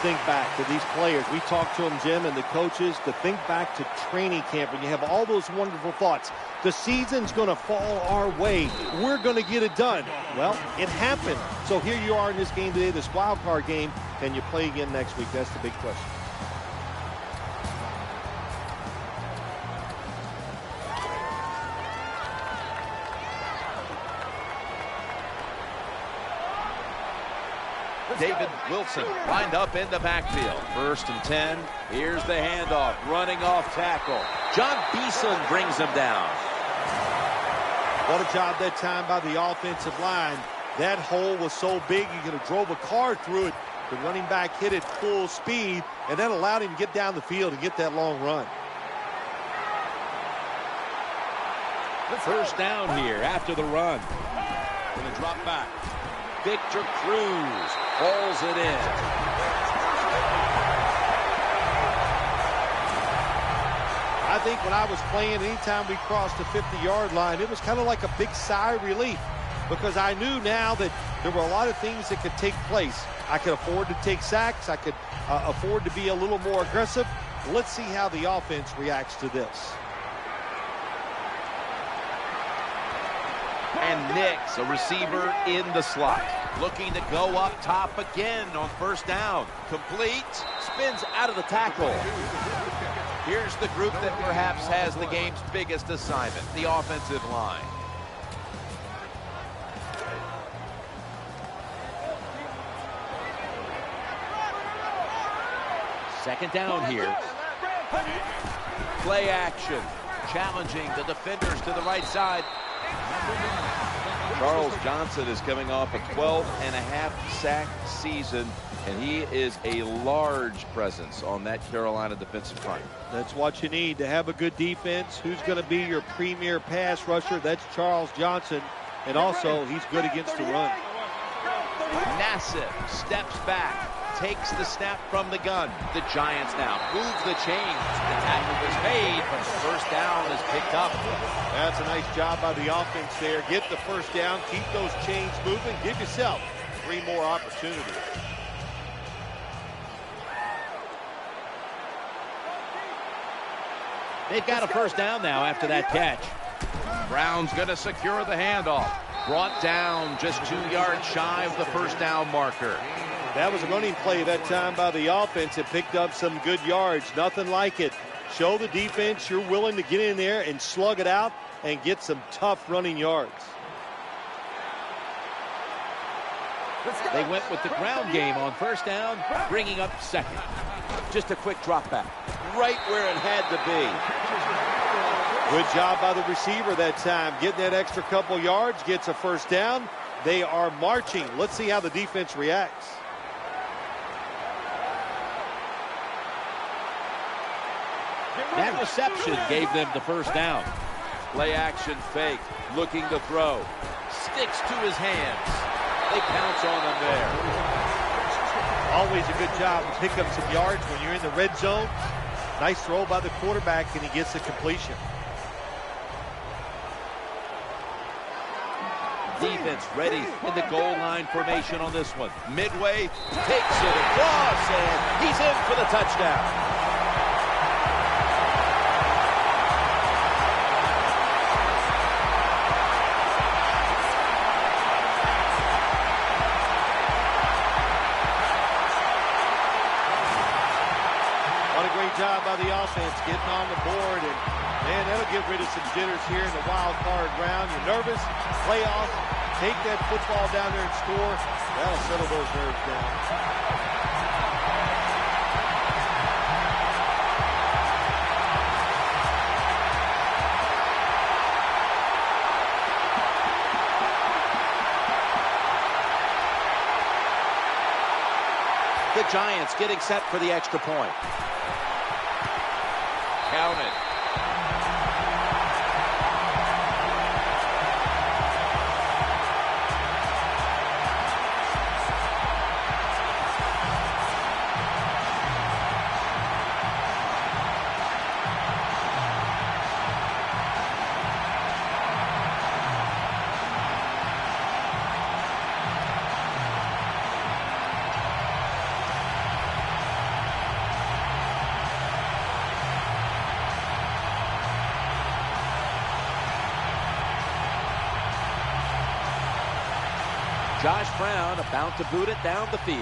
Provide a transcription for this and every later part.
think back to these players. We talked to them, Jim, and the coaches, to think back to training camp when you have all those wonderful thoughts. The season's going to fall our way. We're going to get it done. Well, it happened. So here you are in this game today, this wild card game. Can you play again next week? That's the big question. David Wilson lined up in the backfield. 1st and 10. Here's the handoff. Running off tackle. John Beeson brings him down. What a job that time by the offensive line. That hole was so big you could have drove a car through it. The running back hit it full speed, and that allowed him to get down the field and get that long run. First down here after the run. Going to drop back. Victor Cruz hauls it in. I think when I was playing, anytime we crossed the 50-yard line, it was kind of like a big sigh of relief because I knew now that there were a lot of things that could take place. I could afford to take sacks. I could afford to be a little more aggressive. Let's see how the offense reacts to this. And Nix, a receiver in the slot. Looking to go up top again on 1st down. Complete. Spins out of the tackle. Here's the group that perhaps has the game's biggest assignment, the offensive line. Second down here. Play action. Challenging the defenders to the right side. Charles Johnson is coming off a 12.5 sack season, and he is a large presence on that Carolina defensive front. That's what you need to have a good defense. Who's going to be your premier pass rusher? That's Charles Johnson, and also he's good against the run. Nassif steps back, takes the snap from the gun. The Giants now move the chains. The tackle was made, but the 1st down is picked up. That's a nice job by the offense there. Get the 1st down, keep those chains moving, give yourself 3 more opportunities. They've got a 1st down now after that catch. Brown's going to secure the handoff. Brought down just 2 yards shy of the 1st down marker. That was a running play that time by the offense. It picked up some good yards. Nothing like it. Show the defense you're willing to get in there and slug it out and get some tough running yards. They went with the ground game on 1st down, bringing up 2nd. Just a quick drop back. Right where it had to be. Good job by the receiver that time. Getting that extra couple yards, gets a 1st down. They are marching. Let's see how the defense reacts. That reception gave them the 1st down. Play action fake, looking to throw. Sticks to his hands. They pounce on him there. Always a good job to pick up some yards when you're in the red zone. Nice throw by the quarterback, and he gets the completion. Defense ready in the goal line formation on this one. Midway, takes it across, and he's in for the touchdown. Job by the offense getting on the board, and man, that'll get rid of some jitters here in the wild card round. You're nervous, playoffs, take that football down there and score. That'll settle those nerves down. The Giants getting set for the extra point. Counted. Josh Brown about to boot it down the field.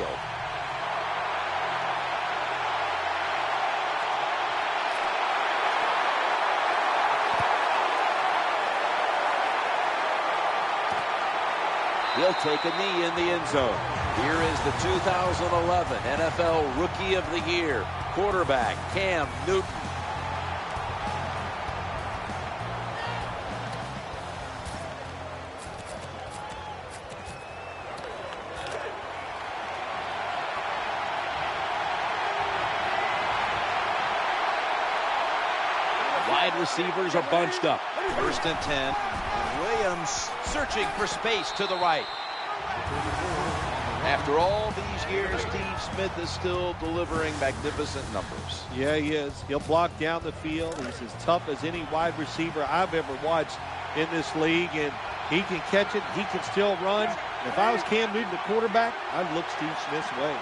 He'll take a knee in the end zone. Here is the 2011 NFL Rookie of the Year, quarterback Cam Newton. Wide receivers are bunched up. 1st and 10. Williams searching for space to the right. After all these years, Steve Smith is still delivering magnificent numbers. Yeah, he is. He'll block down the field. He's as tough as any wide receiver I've ever watched in this league, and he can catch it. He can still run. If I was Cam Newton, the quarterback, I'd look Steve Smith's way.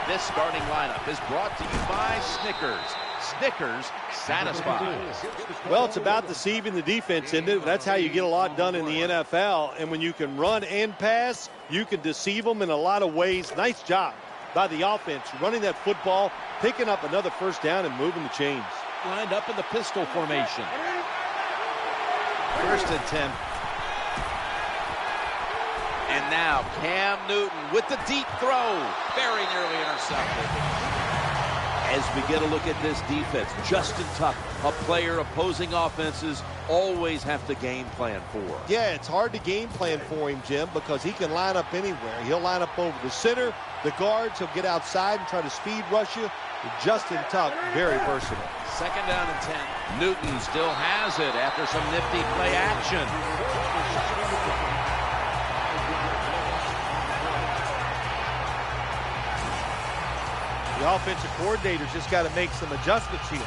This starting lineup is brought to you by Snickers. Snickers satisfies. Well, it's about deceiving the defense, isn't it? That's how you get a lot done in the NFL. And when you can run and pass, you can deceive them in a lot of ways. Nice job by the offense, running that football, picking up another 1st down and moving the chains. Lined up in the pistol formation. 1st and 10. And now Cam Newton with the deep throw. Very nearly intercepted. As we get a look at this defense, Justin Tuck, a player opposing offenses always have to game plan for. Yeah, it's hard to game plan for him, Jim, because he can line up anywhere. He'll line up over the center, the guards, he'll get outside and try to speed rush you. Justin Tuck, very versatile. 2nd down and 10. Newton still has it after some nifty play action. The offensive coordinators just got to make some adjustments here.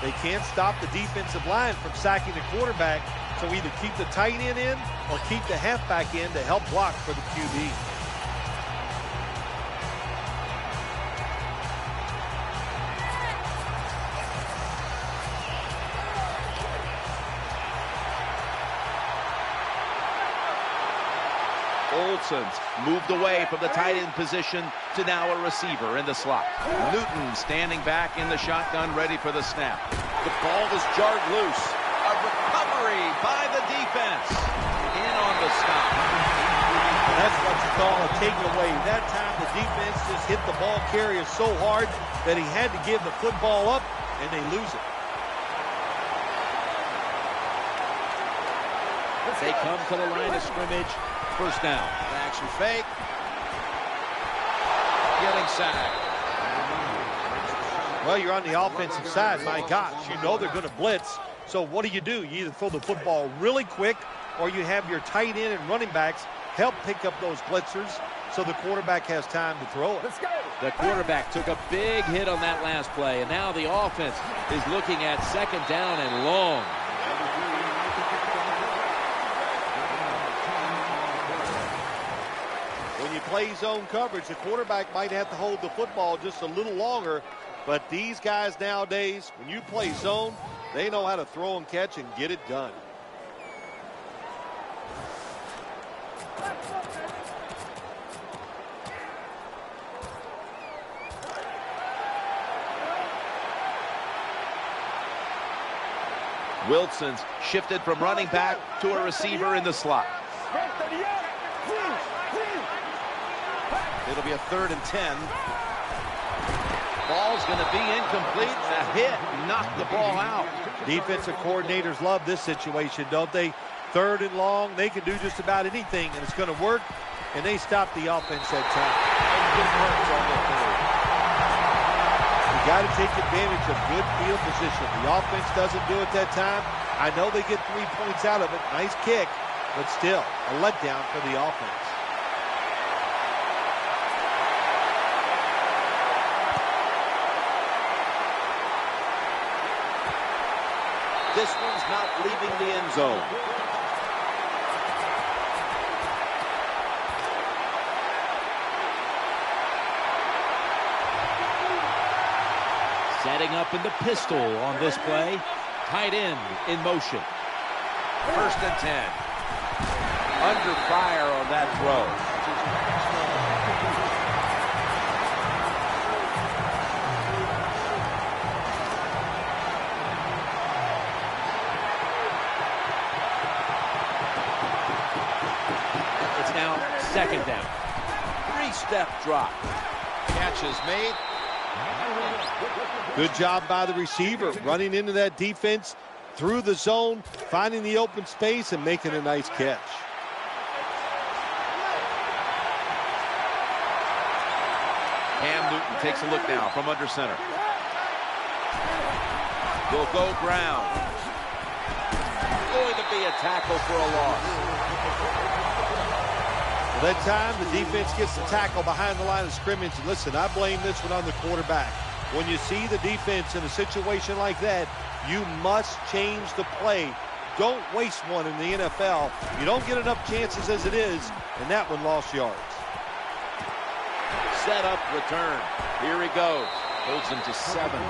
They can't stop the defensive line from sacking the quarterback, so either keep the tight end in or keep the halfback in to help block for the QB. Olsen's moved away from the tight end position to now a receiver in the slot. Newton standing back in the shotgun, ready for the snap. The ball is jarred loose. A recovery by the defense. In on the stop. That's what you call a takeaway. That time the defense just hit the ball carrier so hard that he had to give the football up, and they lose it. They come to the line of scrimmage. 1st down. Action fake. Getting sacked. Well, you're on the offensive side. My gosh, you know they're going to blitz. So what do? You either throw the football really quick or you have your tight end and running backs help pick up those blitzers so the quarterback has time to throw it. Let's go. The quarterback took a big hit on that last play, and now the offense is looking at 2nd down and long. When you play zone coverage, the quarterback might have to hold the football just a little longer, but these guys nowadays, when you play zone, they know how to throw and catch and get it done. Wilson's shifted from running back to a receiver in the slot. It'll be a 3rd and 10. Ball's going to be incomplete. The hit knocked the ball out. Defensive coordinators love this situation, don't they? 3rd and long, they can do just about anything, and it's going to work, and they stop the offense that time. You got to take advantage of good field position. The offense doesn't do it that time. I know they get 3 points out of it. Nice kick, but still a letdown for the offense. This one's not leaving the end zone. Setting up in the pistol on this play. Tight end in motion. 1st and 10. under fire on that throw. It's now second down. Three-step drop. Catch is made. Good job by the receiver, running into that defense through the zone, finding the open space and making a nice catch. Cam Newton takes a look now from under center. Will go ground. Going to be a tackle for a loss. Well, that time the defense gets the tackle behind the line of scrimmage. And listen, I blame this one on the quarterback. When you see the defense in a situation like that, you must change the play. Don't waste one in the NFL. You don't get enough chances as it is, and that one lost yards. Set up, return. Here he goes. Holds him to 7.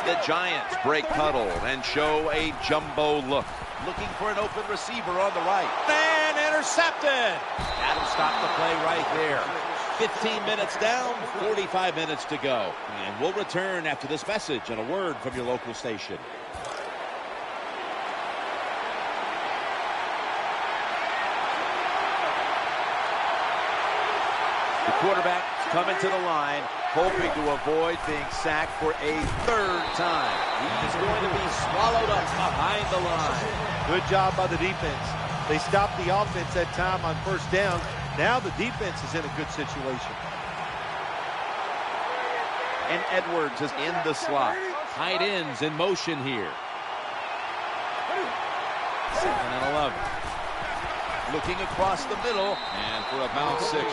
The Giants break huddle and show a jumbo look. Looking for an open receiver on the right. And intercepted. That'll stop the play right there. 15 minutes down, 45 minutes to go. And we'll return after this message and a word from your local station. The quarterback's coming to the line, hoping to avoid being sacked for a 3rd time. He's going to be swallowed up behind the line. Good job by the defense. They stopped the offense that time on 1st down. Now the defense is in a good situation. And Edwards is in the slot. Tight ends in motion here. 2nd and 11. Looking across the middle and for about 6.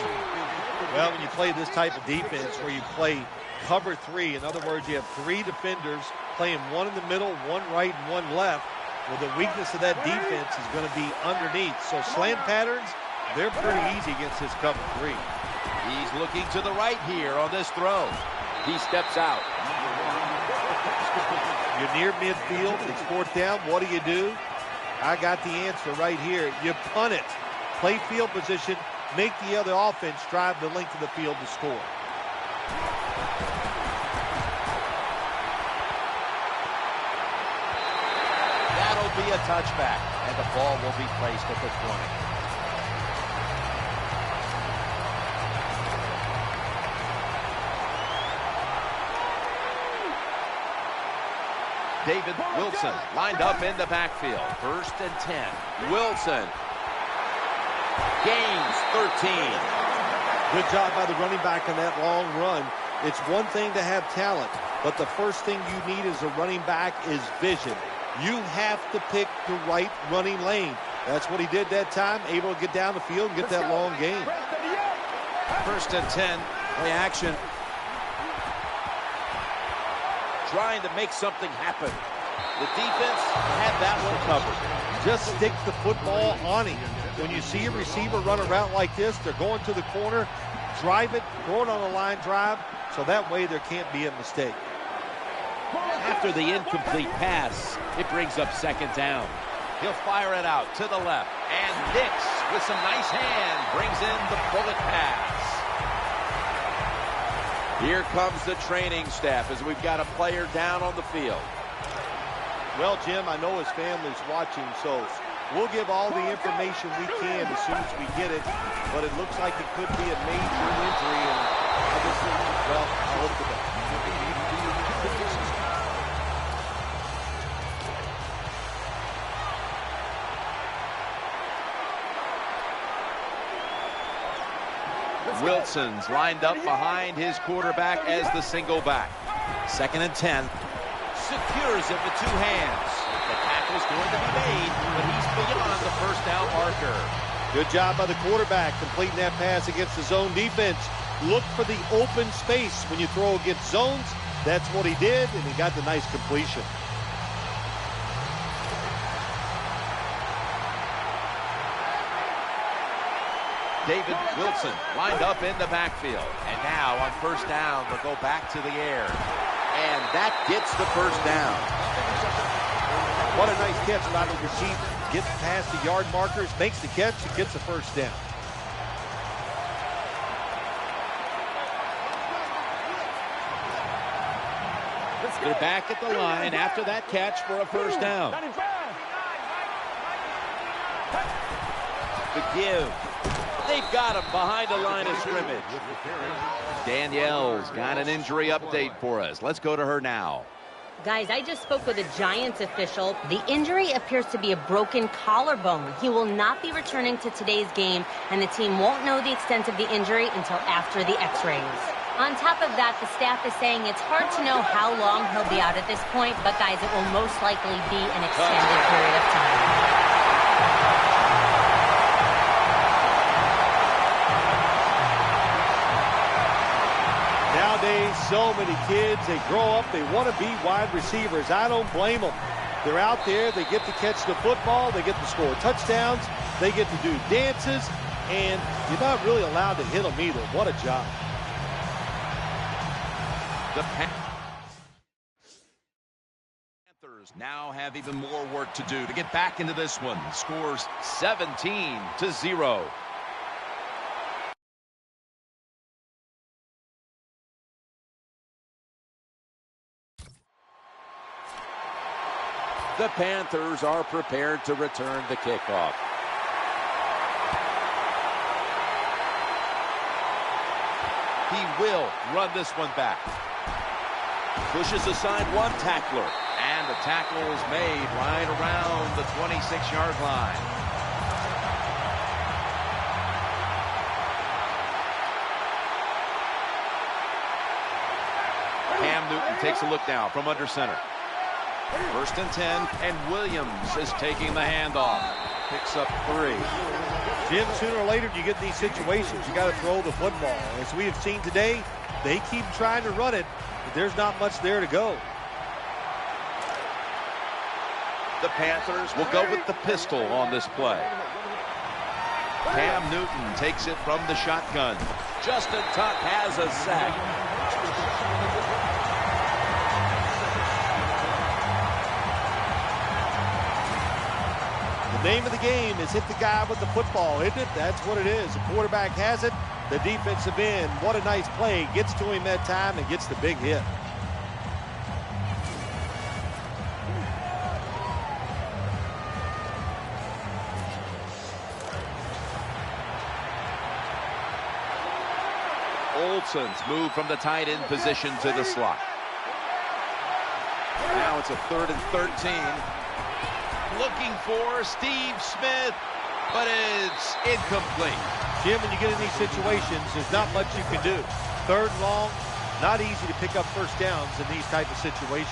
Well, when you play this type of defense where you play cover 3, in other words, you have 3 defenders playing one in the middle, one right, and one left. Well, the weakness of that defense is going to be underneath. So slant patterns, they're pretty easy against this cover 3. He's looking to the right here on this throw. He steps out. You're near midfield. It's 4th down. What do? I got the answer right here. You punt it. Play field position. Make the other offense drive the length of the field to score. That'll be a touchback, and the ball will be placed at the 20. David Wilson lined up in the backfield. 1st and 10. Wilson gains 13. Good job by the running back on that long run. It's one thing to have talent, but the first thing you need as a running back is vision. You have to pick the right running lane. That's what he did that time, able to get down the field and get that long gain. 1st and 10. Play action. Trying to make something happen. The defense had that one covered. Just stick the football on him. When you see a receiver run a route like this, they're going to the corner, drive it, throw it on a line drive, so that way there can't be a mistake. After the incomplete pass, it brings up 2nd down. He'll fire it out to the left, and Nix with some nice hand brings in the bullet pass. Here comes the training staff as we've got a player down on the field. Well, Jim, I know his family's watching, so we'll give all the information we can as soon as we get it, but it looks like it could be a major injury, and obviously, well, I hope for that. Wilson's lined up behind his quarterback as the single back. 2nd and 10. Secures it with 2 hands. The tackle's going to be made, but he's beyond the 1st down marker. Good job by the quarterback completing that pass against the zone defense. Look for the open space when you throw against zones. That's what he did, and he got the nice completion. David Wilson lined up in the backfield. And now on first down, they'll go back to the air. And that gets the first down. What a nice catch by the receiver. Gets past the yard markers, makes the catch, and gets the first down. They're back at the line after that catch for a first down. The give. They've got him behind the line of scrimmage. Danielle's got an injury update for us. Let's go to her now. Guys, I just spoke with a Giants official. The injury appears to be a broken collarbone. He will not be returning to today's game, and the team won't know the extent of the injury until after the x-rays. On top of that, the staff is saying it's hard to know how long he'll be out at this point, but guys, it will most likely be an extended period of time. Nowadays, so many kids, they grow up, they want to be wide receivers. I don't blame them. They're out there, they get to catch the football, they get to score touchdowns, they get to do dances, and you're not really allowed to hit them either. What a job. The Panthers now have even more work to do to get back into this one. Scores 17-0. The Panthers are prepared to return the kickoff. He will run this one back. Pushes aside one tackler. And the tackle is made right around the 26-yard line. Cam Newton takes a look now from under center. First and 10, and Williams is taking the handoff. Picks up 3. Jim, sooner or later you get in these situations, you got to throw the football. As we have seen today, they keep trying to run it, but there's not much there to go. The Panthers will go with the pistol on this play. Cam Newton takes it from the shotgun. Justin Tuck has a sack. The name of the game is hit the guy with the football, isn't it? That's what it is. The quarterback has it. The defensive end, what a nice play. Gets to him that time and gets the big hit. Olsen's moved from the tight end position to the slot. Now it's a 3rd and 13. Looking for Steve Smith, but it's incomplete. Jim, when you get in these situations, there's not much you can do. 3rd and long, not easy to pick up first downs in these type of situations.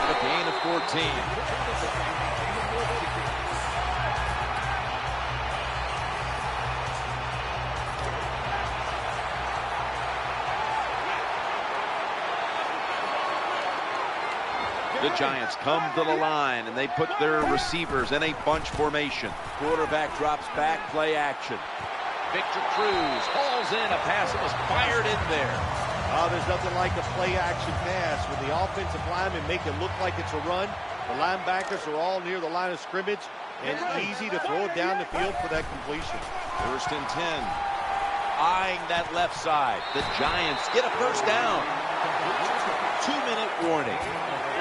A gain of 14. The Giants come to the line, and they put their receivers in a bunch formation. Quarterback drops back, play action. Victor Cruz hauls in a pass that was fired in there. Oh, there's nothing like a play-action pass. When the offensive linemen make it look like it's a run, the linebackers are all near the line of scrimmage, and easy to throw it down the field for that completion. 1st and 10. Eyeing that left side. The Giants get a first down. 2-minute warning.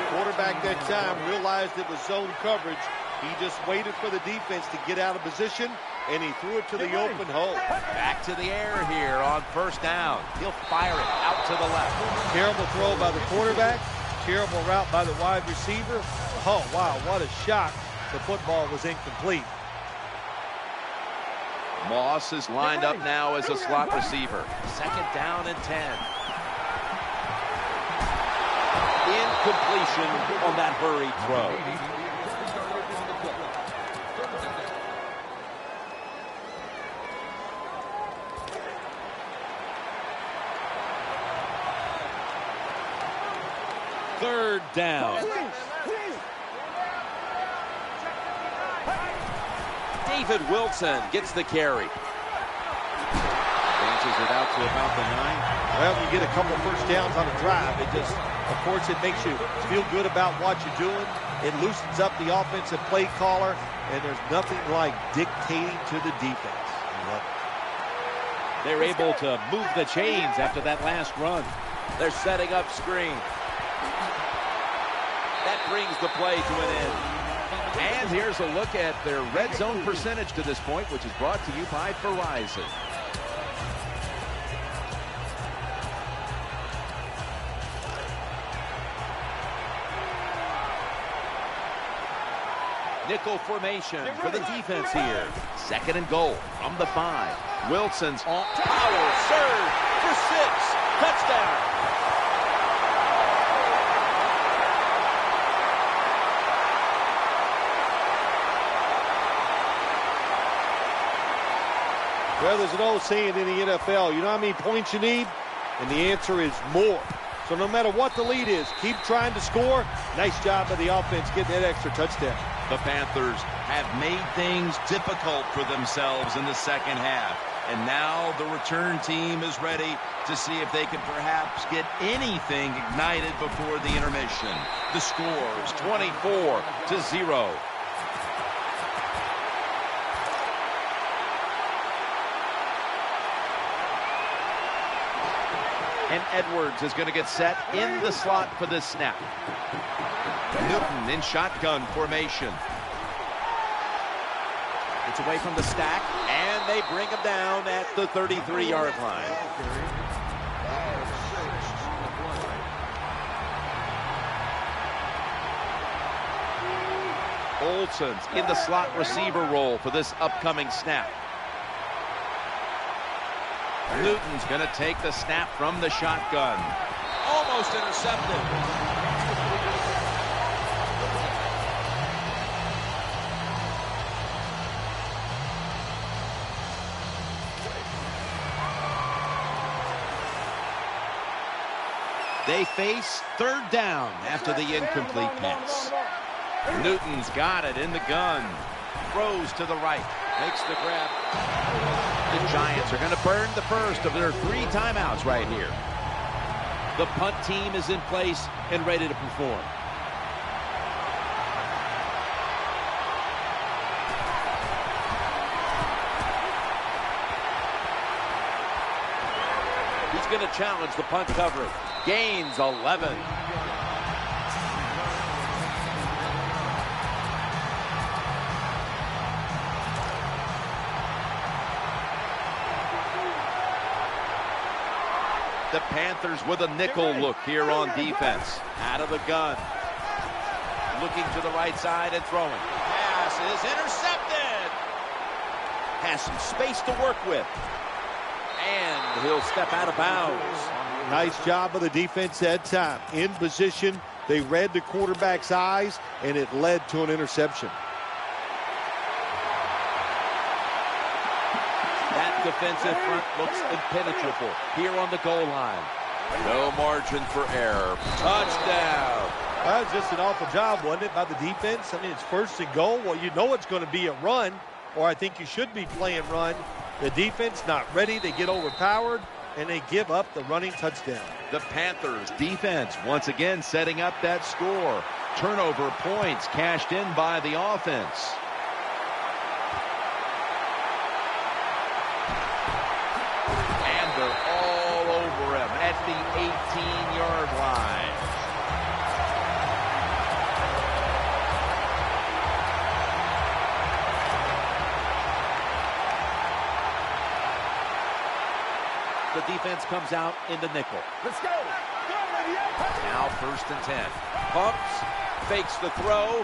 Quarterback that time realized it was zone coverage. He just waited for the defense to get out of position, and he threw it to the open hole. Back to the air here on first down. He'll fire it out to the left. Terrible throw by the quarterback. Terrible route by the wide receiver. Oh, wow, what a shot. The football was incomplete. Moss is lined up now as a slot receiver. 2nd down and 10. Incompletion on that hurried throw. 3rd down. David Wilson gets the carry. Launches it out to about the 9. Well, you get a couple first downs on a drive. It just, of course, it makes you feel good about what you're doing. It loosens up the offensive play caller, and there's nothing like dictating to the defense. They're able to move the chains after that last run. They're setting up screen. That brings the play to an end. And here's a look at their red zone percentage to this point, which is brought to you by Verizon. Nickel formation for the defense here. 2nd and goal from the 5. Wilson's on power surge for 6. Touchdown. Well, there's an old saying in the NFL, you know how many points you need? And the answer is more. So no matter what the lead is, keep trying to score. Nice job by the offense getting that extra touchdown. The Panthers have made things difficult for themselves in the second half. And now the return team is ready to see if they can perhaps get anything ignited before the intermission. The score is 24-0. And Edwards is going to get set in the slot for this snap. Newton in shotgun formation. It's away from the stack, and they bring him down at the 33-yard line. Olsen's in the slot receiver role for this upcoming snap. Newton's going to take the snap from the shotgun. Almost intercepted. They face 3rd down after the incomplete pass. Newton's got it in the gun. Throws to the right. Makes the grab. The Giants are going to burn the first of their 3 timeouts right here. The punt team is in place and ready to perform. He's going to challenge the punt coverage. Gains 11. The Panthers with a nickel look here on defense. Out of the gun. Looking to the right side and throwing. Pass is intercepted. Has some space to work with. And he'll step out of bounds. Nice job of the defense that time. In position, they read the quarterback's eyes, and it led to an interception. That defensive front looks impenetrable here on the goal line. No margin for error. Touchdown. That was just an awful job, wasn't it, by the defense? I mean, it's 1st and goal. Well, you know it's going to be a run, or I think you should be playing run. The defense not ready. They get overpowered, and they give up the running touchdown. The Panthers defense once again setting up that score. Turnover points cashed in by the offense. And they're all over him at the 18-yard line. The defense comes out in the nickel. Let's go. Now 1st and 10. Pumps, fakes the throw,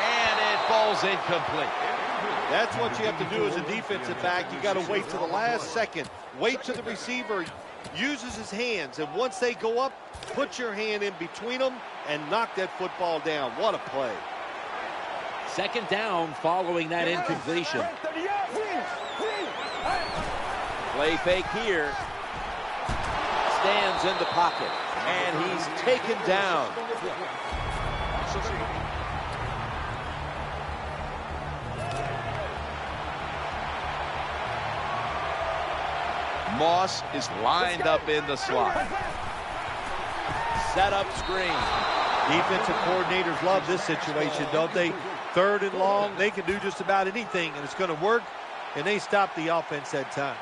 and it falls incomplete. That's what you have to do as a defensive back. You got to wait to the last second. Wait till the receiver uses his hands, and once they go up, put your hand in between them and knock that football down. What a play. 2nd down following that incompletion. Play fake here. Stands in the pocket. And he's taken down. Moss is lined up in the slot. Set up screen. Defensive coordinators love this situation, don't they? 3rd and long, they can do just about anything, and it's going to work, and they stop the offense that time.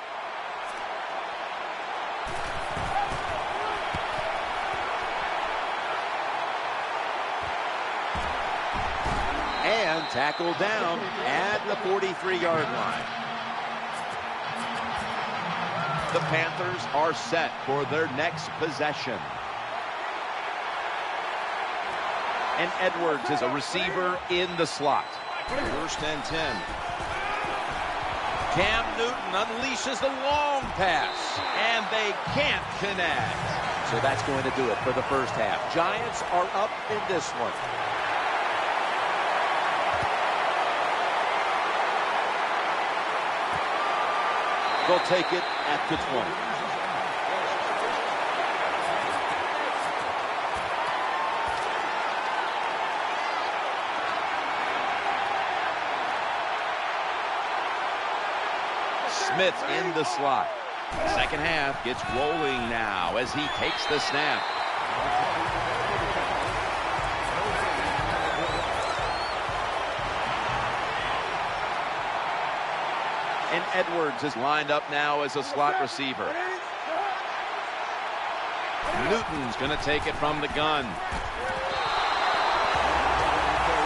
And tackled down at the 43-yard line. The Panthers are set for their next possession. And Edwards is a receiver in the slot. 1st and 10. Cam Newton unleashes the long pass, and they can't connect. So that's going to do it for the first half. Giants are up in this one. They'll take it at the 20. Smith in the slot. Second half gets rolling now as he takes the snap. And Edwards is lined up now as a slot receiver. Newton's going to take it from the gun.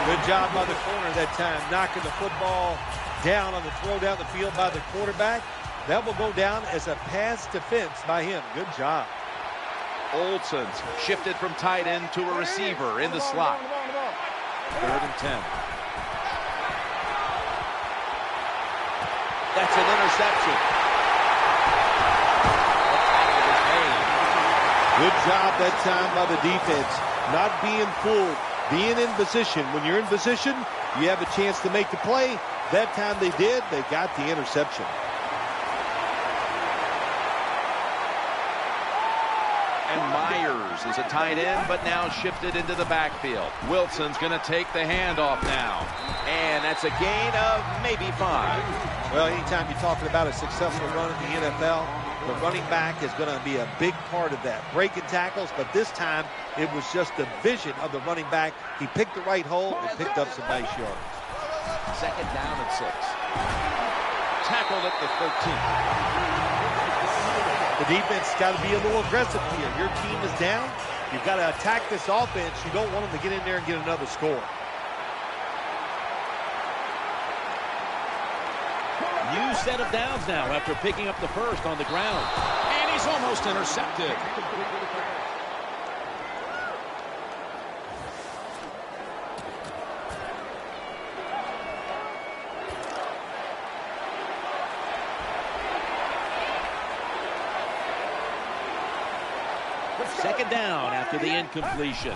Good job by the corner that time, knocking the football down on the throw down the field by the quarterback. That will go down as a pass defense by him. Good job. Olsen's shifted from tight end to a receiver in the slot. 3rd and 10. That's an interception. Good job that time by the defense. Not being fooled, being in position. When you're in position, you have a chance to make the play. That time they did. They got the interception. And Myers is a tight end, but now shifted into the backfield. Wilson's going to take the handoff now. And that's a gain of maybe 5. Well, anytime you're talking about a successful run in the NFL, the running back is going to be a big part of that. Breaking tackles, but this time it was just the vision of the running back. He picked the right hole and picked up some nice yards. 2nd down and 6. Tackled at the 13th. The defense has got to be a little aggressive here. Your team is down. You've got to attack this offense. You don't want them to get in there and get another score. New set of downs now after picking up the first on the ground. And he's almost intercepted. Second down after the incompletion.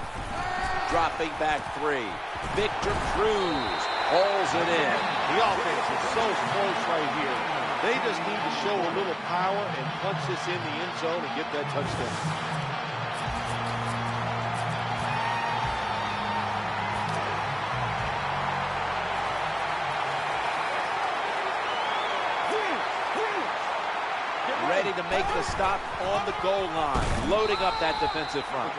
Dropping back 3. Victor Cruz hauls it in. The offense is so close right here. They just need to show a little power and punch this in the end zone and get that touchdown. Ready to make the stop on the goal line, loading up that defensive front.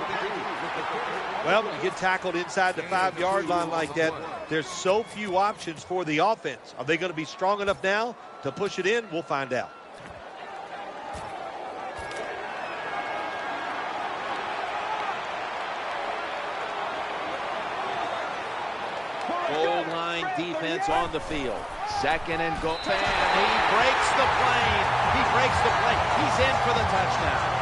Well, when you get tackled inside the 5-yard line like that, there's so few options for the offense. Are they going to be strong enough now to push it in? We'll find out. Goal line defense on the field. 2nd and goal. And he breaks the plane. He breaks the plane. He's in for the touchdown.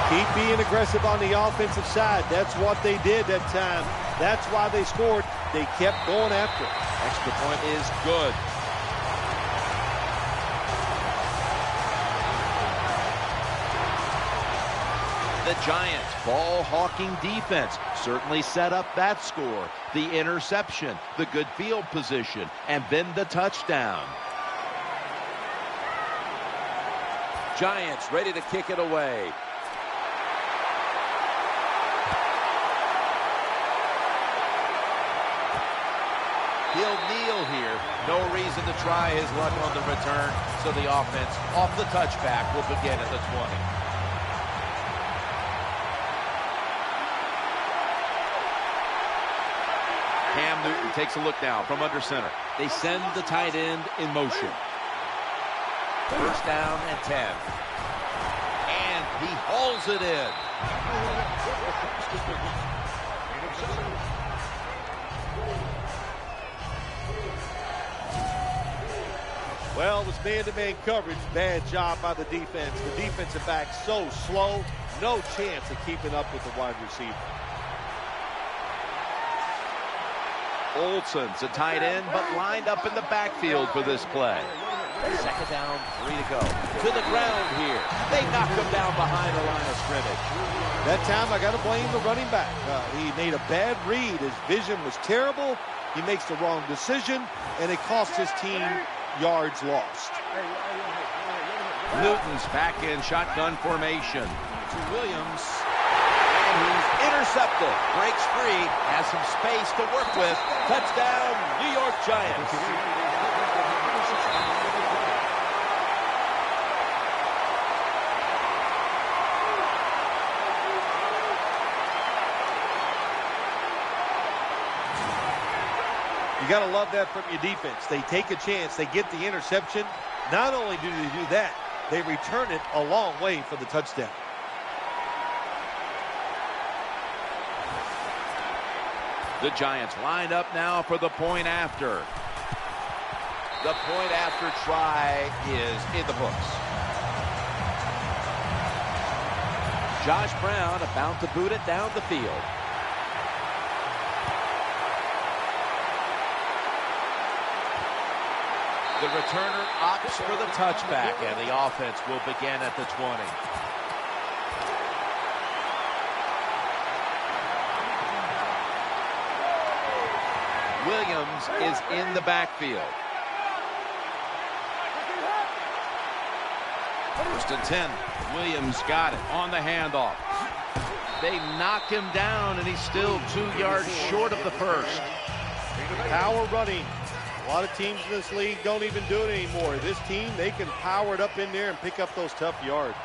Keep being aggressive on the offensive side. That's what they did that time. That's why they scored. They kept going after it. Extra point is good. The Giants' ball-hawking defense certainly set up that score. The interception, the good field position, and then the touchdown. Giants ready to kick it away. He'll kneel here. No reason to try his luck on the return. So the offense off the touchback will begin at the 20. Cam Newton takes a look now from under center. They send the tight end in motion. First down and 10. And he hauls it in. Well, it was man-to-man coverage. Bad job by the defense. The defensive back so slow. No chance of keeping up with the wide receiver. Olsen's a tight end, but lined up in the backfield for this play. Second down, 3 to go. To the ground here. They knock him down behind the line of scrimmage. That time, I got to blame the running back. He made a bad read. His vision was terrible. He makes the wrong decision, and it cost his team yards lost. Newton's back in shotgun formation. To Williams. And he's intercepted. Breaks free. Has some space to work with. Touchdown, New York Giants. You got to love that from your defense. They take a chance. They get the interception. Not only do they do that, they return it a long way for the touchdown. The Giants lined up now for the point after. The point after try is in the books. Josh Brown about to boot it down the field. The returner opts for the touchback, and the offense will begin at the 20. Williams is in the backfield. First and 10. Williams got it on the handoff. They knock him down, and he's still 2 yards short of the first. Power running. A lot of teams in this league don't even do it anymore. This team, they can power it up in there and pick up those tough yards.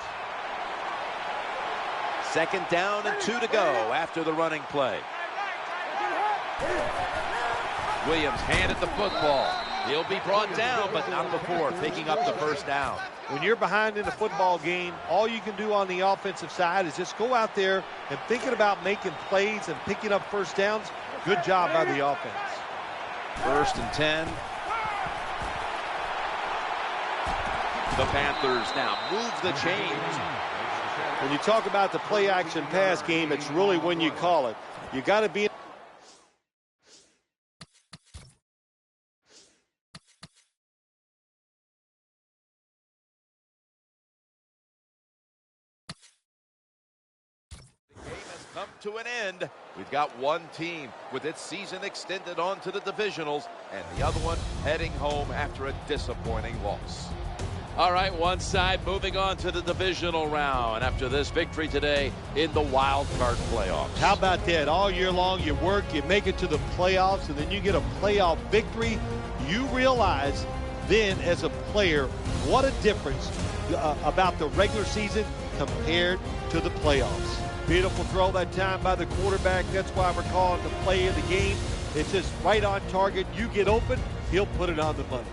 Second down and 2 to go after the running play. Williams handed the football. He'll be brought down, but not before picking up the first down. When you're behind in a football game, all you can do on the offensive side is just go out there and thinking about making plays and picking up first downs. Good job by the offense. First and 10. The Panthers now move the chains. When you talk about the play action pass game, it's really when you call it. You got to be come to an end. We've got one team with its season extended on to the divisionals, and the other one heading home after a disappointing loss. All right, one side moving on to the divisional round after this victory today in the wild card playoffs. How about that? All year long you work, you make it to the playoffs, and then you get a playoff victory. You realize then as a player what a difference about the regular season compared to the playoffs. Beautiful throw that time by the quarterback. That's why we're calling the play of the game. It's just right on target. You get open, he'll put it on the money.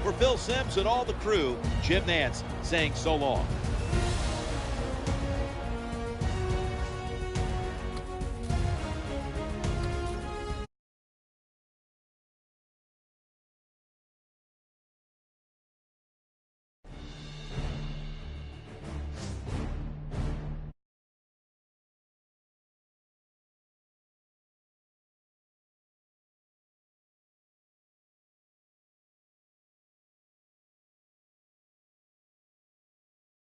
For Bill Sims and all the crew, Jim Nantz saying so long.